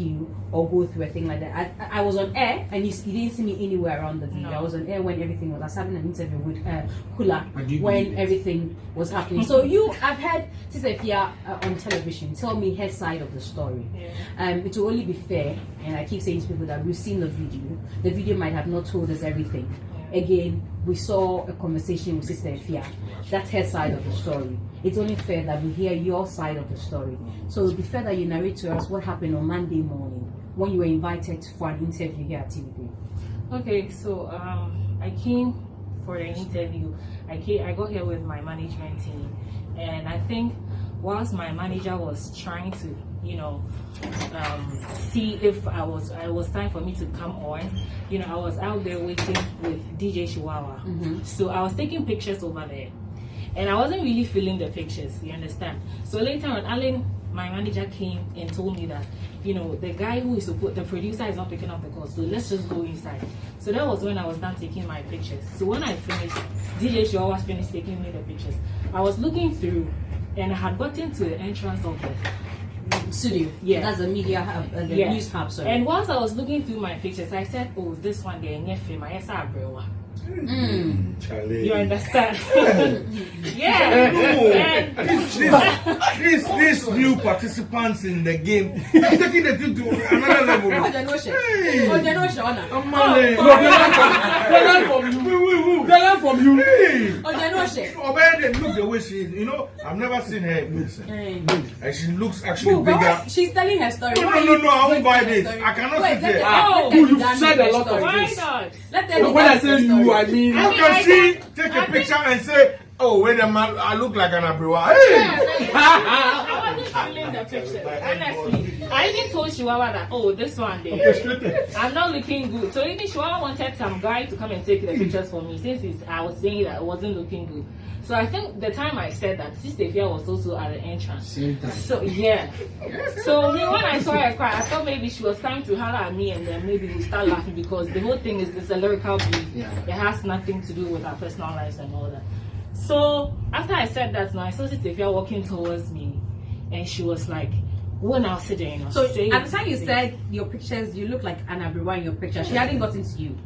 you or go through a thing like that. I was on air and you didn't see me anywhere around the video. I was on air when everything was. I was having an interview with Kula when everything was happening. So I've heard Sista Afia on television tell me her side of the story. It will only be fair, and I keep saying to people that we've seen the video. The video might have not told us everything. Again, we saw a conversation with Sista Afia. That's her side of the story. It's only fair that we hear your side of the story. So it would be fair that you narrate to us what happened on Monday morning when you were invited for an interview here at TV3. Okay, so I came for an interview. I got here with my management team, and I think whilst my manager was trying to, see if I was time for me to come on, I was out there waiting with DJ Chihuahua. So I was taking pictures over there, and I wasn't really feeling the pictures, you understand? So later on, Alan, my manager, came and told me that, the guy who is the producer is not picking up the call, so let's just go inside. So that was when I was done taking my pictures. So when I finished, DJ Chihuahua finished taking me the pictures. I was looking through, and I had gotten to the entrance of the studio. Yeah, that's the media hub, the news hub. Sorry. And once I was looking through my pictures, I said, "Oh, this one there, you understand?" Yeah. These new participants in the game are taking the thing to another level. They learn from you. Look the way she is. I've never seen her in person. And she looks actually bigger. She's telling her story. No, I won't buy this. I cannot sit there. You've said a lot of Why this. not? When I say you, I mean. How can she take a picture and say, "Oh, wait a minute, I look like an Abriwa"? Hey! I wasn't feeling the pictures, honestly. I even told Chihuahua that, "Oh, this one there, I'm not looking good." So even Chihuahua wanted some guy to come and take the pictures for me, since I was saying that I wasn't looking good. So I think the time I said that, Sista Afia was also at the entrance. So yeah. So when I saw her cry, I thought maybe she was trying to holler at me, and then maybe we start laughing, because the whole thing is this a lyrical beat. It has nothing to do with our personal lives and all that. So after I said that, now I saw Sista Afia walking towards me, and she was like, "When I was sitting, so at the time you said your pictures, you look like an Abriwa in your picture. She hadn't gotten to you.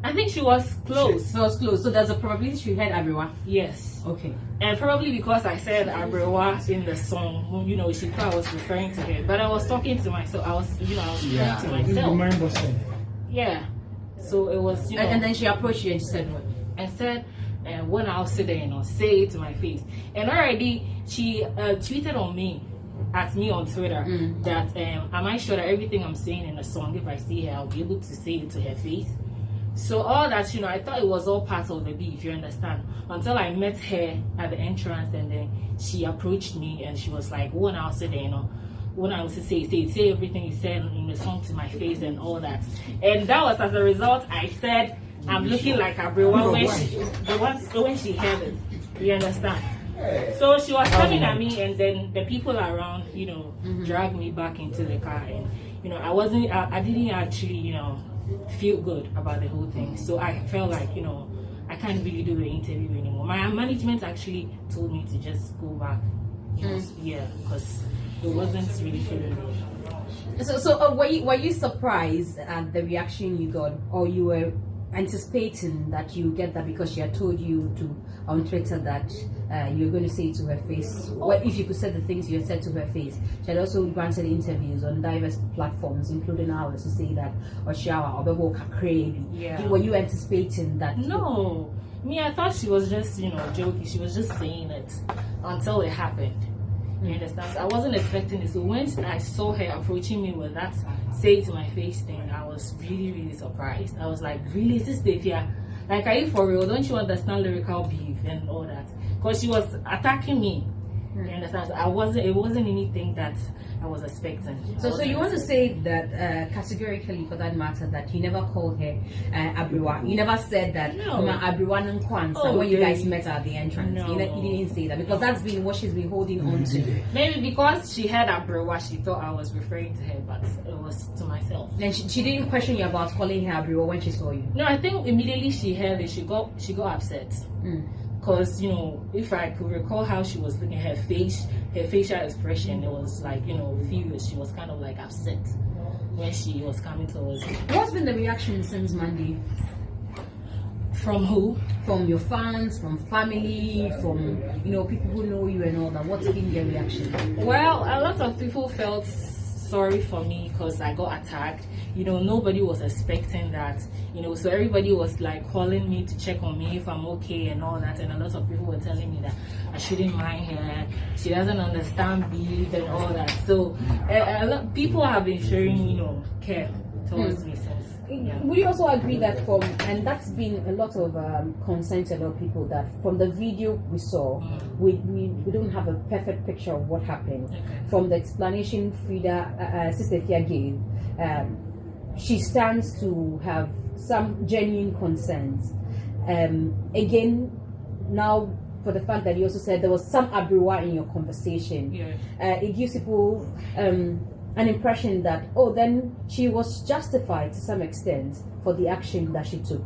I think she was close. She was close. So there's a probability she had Abriwa. Yes. Okay. And probably because I said Abriwa in the song, she thought I was referring to her. But I was talking to myself. I was referring to myself. Yeah. So it was, And then she approached you and she said what? And said, when I'll sit there, say it to my face. And already she tweeted at me on Twitter that am I sure that everything I'm saying in the song, if I see her, I'll be able to say it to her face. So all that, I thought it was all part of the beef, you understand? Until I met her at the entrance, and then she approached me and she was like, "When I was there, when I was to say everything you said in the song to my face and all that." And that was as a result, I said, I'm looking like Abriwa when she heard it. You understand? So she was coming at me, and then the people around, dragged me back into the car, and I didn't actually, feel good about the whole thing. So I felt like, I can't really do the interview anymore. My management actually told me to just go back. Because it wasn't really feeling good. So were you surprised at the reaction you got, or you were anticipating that you get that because she had told you on Twitter that you were going to say it to her face? What if you could say the things you had said to her face? She had also granted interviews on diverse platforms, including ours, to say that Oshawa or Bebo crazy. Were you anticipating that? No. I thought she was just, joking. She was just saying it until it happened. You understand? So I wasn't expecting it. So when I saw her approaching me with that "say it to my face" thing, I was really, really surprised. I was like, "Really, Sista Afia? Like, are you for real? Don't you understand lyrical beef and all that?" Because she was attacking me. You understand? So it wasn't anything that I was expecting. So you want to say that categorically, for that matter, that you never called her Abriwa? You never said that Abriwa Nkwansa when you guys met at the entrance? No. You didn't say that, because that's been what she's been holding on to. Maybe because she heard Abriwa, she thought I was referring to her, but it was to myself. And she didn't question you about calling her Abriwa when she saw you? No, I think immediately she heard it, she got upset. Because, if I could recall how she was looking, her facial expression, it was like, furious. She was kind of like upset. when she was coming towards me. What's been the reaction since Monday? From who? From your fans, from family, from people who know you and all that. What's been their reaction? Well, a lot of people felt sorry for me because I got attacked. Nobody was expecting that. So everybody was like calling me to check on me if I'm okay and all that. And a lot of people were telling me that I shouldn't mind her. She doesn't understand beef and all that. So a lot people have been showing, care towards me since. Yeah. Would you also agree that and that's been a lot of concern to a lot of people, that from the video we saw, we don't have a perfect picture of what happened. Okay. From the explanation Sista Afia gave, she stands to have some genuine concerns. Again, now for the fact that you also said there was some abriwa in your conversation, it gives people an impression that, then she was justified to some extent for the action that she took.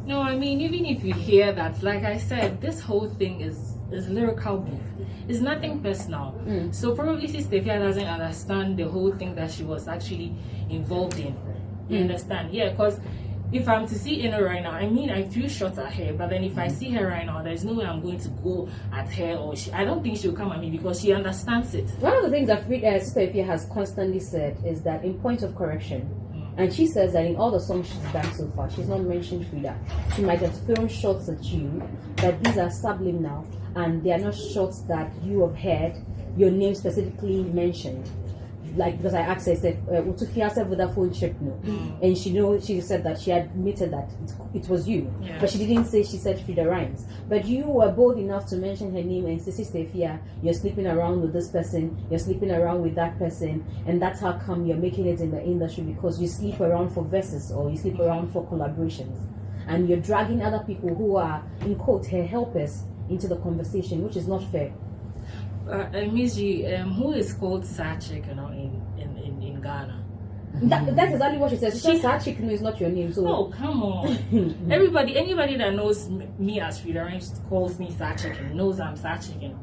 No, I mean, even if you hear that, like I said, this whole thing is lyrical beef. It's nothing personal. So probably Sista Afia doesn't understand the whole thing that she was actually involved in. You understand? Yeah, because if I'm to see Eno right now, I mean, I threw shots at her, but then if I see her right now, there's no way I'm going to go at her, or I don't think she'll come at me because she understands it. One of the things that Sista Afia has constantly said is that in point of correction, and she says that in all the songs she's done so far, she's not mentioned Freda. She might have thrown shots at you, but these are subliminal, and they are not shots that you have heard your name specifically mentioned. Like, because I asked her, I said, Utufia said Vodafone chip no, and she said that she admitted that it was you, but she didn't say she said Freda Rhymz. But you were bold enough to mention her name and say, Sista Afia, you're sleeping around with this person, you're sleeping around with that person, and that's how come you're making it in the industry, because you sleep around for verses or you sleep around for collaborations, and you're dragging other people who are, in quote, her helpers into the conversation, which is not fair. Miss G, who is called Sachik, in Ghana? That's exactly what she says. She says Sachik is not your name. So oh, come on. Anybody that knows me as Freda Rhymz calls me Sachik and knows I'm Sachik.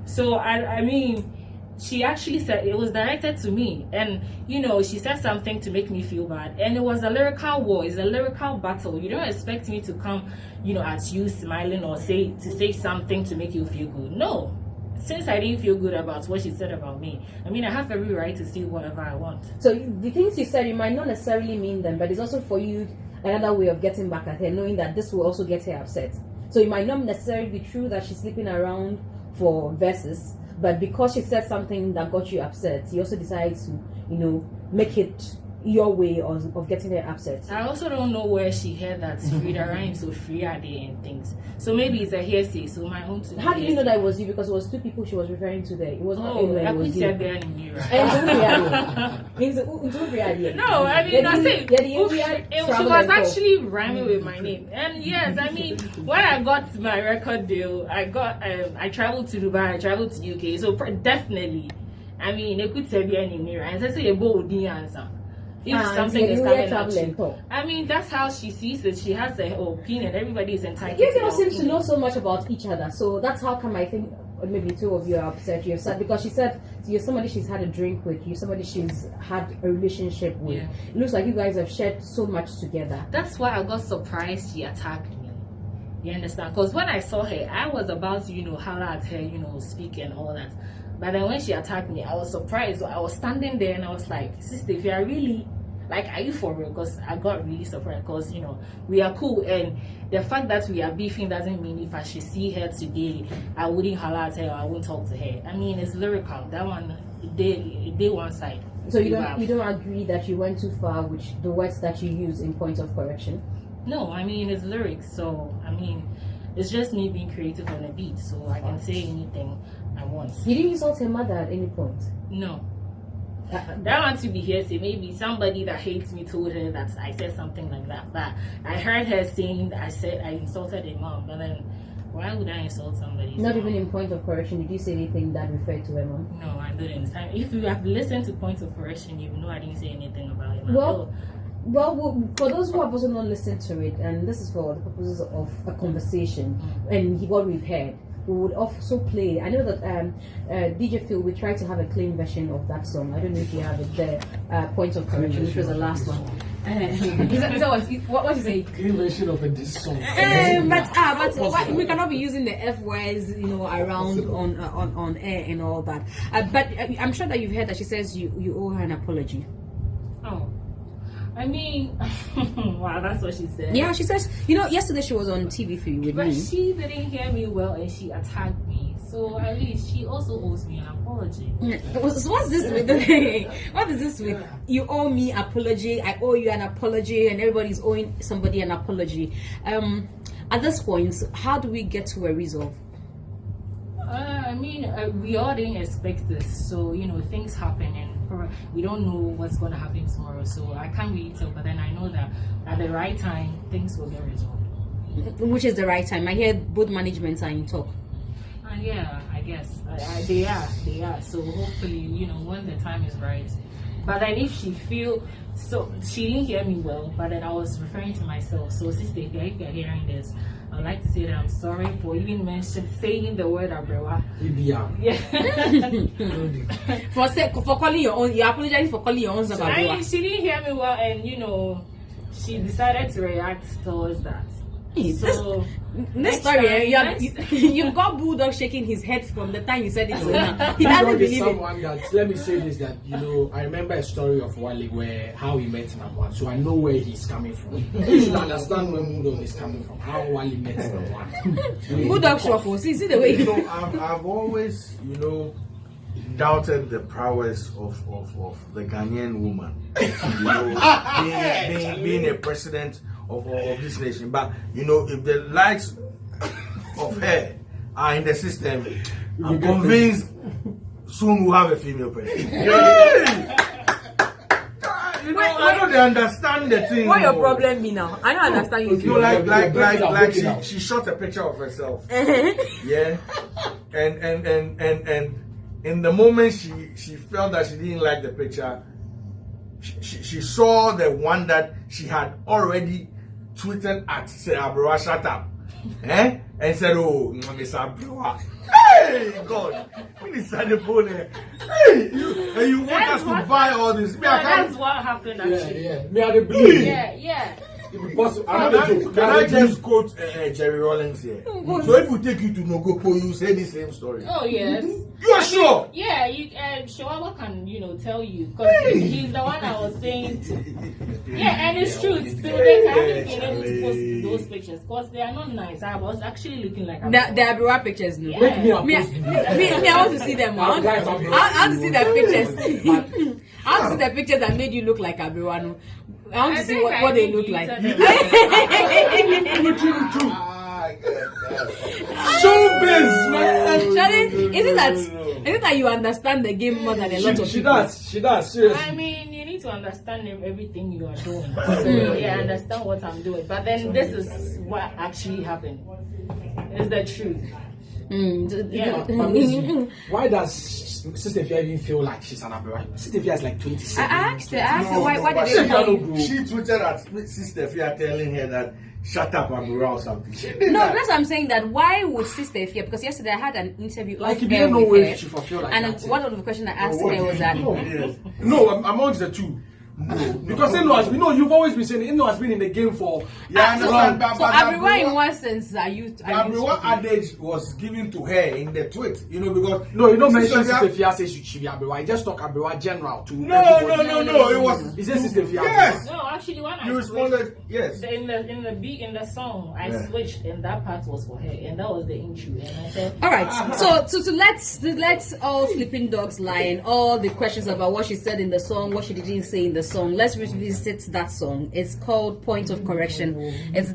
So I mean, she actually said it was directed to me, and she said something to make me feel bad, and it was a lyrical war. It's a lyrical battle. You don't expect me to come, at you smiling or say something to make you feel good. No. Since I didn't feel good about what she said about me, I mean, I have every right to say whatever I want. So the things you said, you might not necessarily mean them, but it's also for you another way of getting back at her, knowing that this will also get her upset. So it might not necessarily be true that she's sleeping around for verses, but because she said something that got you upset, you also decide to, make it your way of getting her upset. I also don't know where she heard that Freda Rhymz or Freda Day and things. So maybe it's a hearsay. So my own. How do you know that it was you? Because it was two people she was referring to there. It was not I it was you. No, I mean, I say she was actually rhyming with my name. And yes, I mean, when I got my record deal, I traveled to Dubai, I traveled to UK. So definitely, I mean, it could say be any mirror. And so say a bold answer. If something is coming at you. I mean, that's how she sees it. She has her opinion. Everybody is entitled. You girls seem to know so much about each other, so that's how come I think maybe two of you are upset. You're sad because she said you're somebody she's had a drink with, you're somebody she's had a relationship with. Yeah. It looks like you guys have shared so much together. That's why I got surprised she attacked me. You understand? Because when I saw her, I was about to, holler at her, speak and all that. But then when she attacked me, I was surprised. So I was standing there and I was like, Sister, if you are really, like, are you for real? Because I got really surprised because, we are cool. And the fact that we are beefing doesn't mean if I should see her today, I wouldn't holler at her or I wouldn't talk to her. I mean, it's lyrical. That one, they one side. So you don't agree that you went too far with the words that you use in point of correction? No, I mean, it's lyrics. So, I mean, it's just me being creative on a beat. So I can say anything I want. You didn't insult her mother at any point? No. That one to be hearsay. Maybe somebody that hates me told her that I said something like that. But I heard her saying that I insulted her mom. But then, why would I insult somebody? Not even in point of correction. Did you say anything that referred to her mom? No, I didn't. If you have listened to point of correction, you know I didn't say anything about it. Well, for those who have also not listened to it, and this is for the purposes of a conversation, and what we've heard, we would also play. I know that DJ Phil, we tried to have a clean version of that song. I don't know if you have it there. Point of Correction, which was the last one. Is that what you say? Clean version of a diss song. But we cannot be using the F words, around on air and all that. But I'm sure that you've heard that she says you owe her an apology. Oh, I mean, wow, that's what she said. Yeah, she says. Yesterday she was on TV3 with But me. she didn't hear me well, and she attacked me. So at least she also owes me an apology. So what's this with? What is this with? You owe me apology. I owe you an apology, and everybody's owing somebody an apology. At this point, how do we get to a resolve? We all didn't expect this, so things happen, and we don't know what's going to happen tomorrow. So I can't really tell, but then I know that at the right time, things will get resolved. Which is the right time? I hear both managements are in talk. Yeah, I guess they are. So hopefully, when the time is right. But then if she she didn't hear me well, but then I was referring to myself. So Sister Afia, if you're hearing this, I'd like to say that I'm sorry for even saying the word Abrewa. Yeah. for calling your own, you apologize for calling your own Abrewa. She didn't hear me well, and she decided to react towards that. So this story, you've got Bulldog shaking his head from the time you said it to him. He doesn't believe it. Let me say this, that I remember a story of Wale where how he met Namwan, so I know where he's coming from. You should understand where Bulldog is coming from, how Wale met Namwan. Bulldog shuffle. See the way I've always doubted the prowess of the Ghanaian woman, being a president of this nation. But if the likes of her are in the system, I'm convinced soon we'll have a female president. I don't understand the thing. What your problem be now? I don't understand you. Like she shot a picture of herself. Yeah, and in the moment she felt that she didn't like the picture, she saw the one that she had already tweeted at, said Abrewa shut up, and said, oh, Miss Abrewa, hey God, Minister the phone, hey, you want us to buy all this? That's what happened actually. Me I believe. Yeah. Can I just quote Jerry Rollins here? So if we take you to Nogopo, you say the same story. Oh yes. You are sure? Yeah, Shawawa can tell you, because he's the one I was saying to. Yeah, and it's true. So they haven't been able to post those pictures because they are not nice. I was actually looking like the Abrewa pictures. No. Yeah. Me, I want to see them. I want to see the pictures. I want to see the pictures that made you look like Abrewa. No. I want to see what they look like. Showbiz, man. Charlie, is it that you understand the game more than a lot of people? She does. Seriously. I mean, you need to understand everything you are doing. So yeah, I understand what I'm doing. But then this is what actually happened. It's the truth. Why does Sister Afia even feel like she's an Abrewa? Sister Afia is like 27. I asked her why did they call you? She tweeted at Sister Afia telling her that shut up Abrewa or something. No, that's what I'm saying, that why would Sister Afia, because yesterday I had an interview like you with didn't know where her, she feel like and that. one of the questions I asked her was that no, amongst the two. No, because you've always been saying Eno has been in the game for so Abrewa in what sense are you? Abrewa adage was given to her in the tweet, because mention Sister Afia says she should be Abrewa. You just talk Abrewa general to no. It was. Is this Sister Afia? Yes. No, actually, when I responded, yes. In the song, I switched, and that part was for her, and that was the intro. And I said, all right. So let's all sleeping dogs lie, and all the questions about what she said in the song, what she didn't say in the song. Let's revisit that song. It's called Point of Correction. It's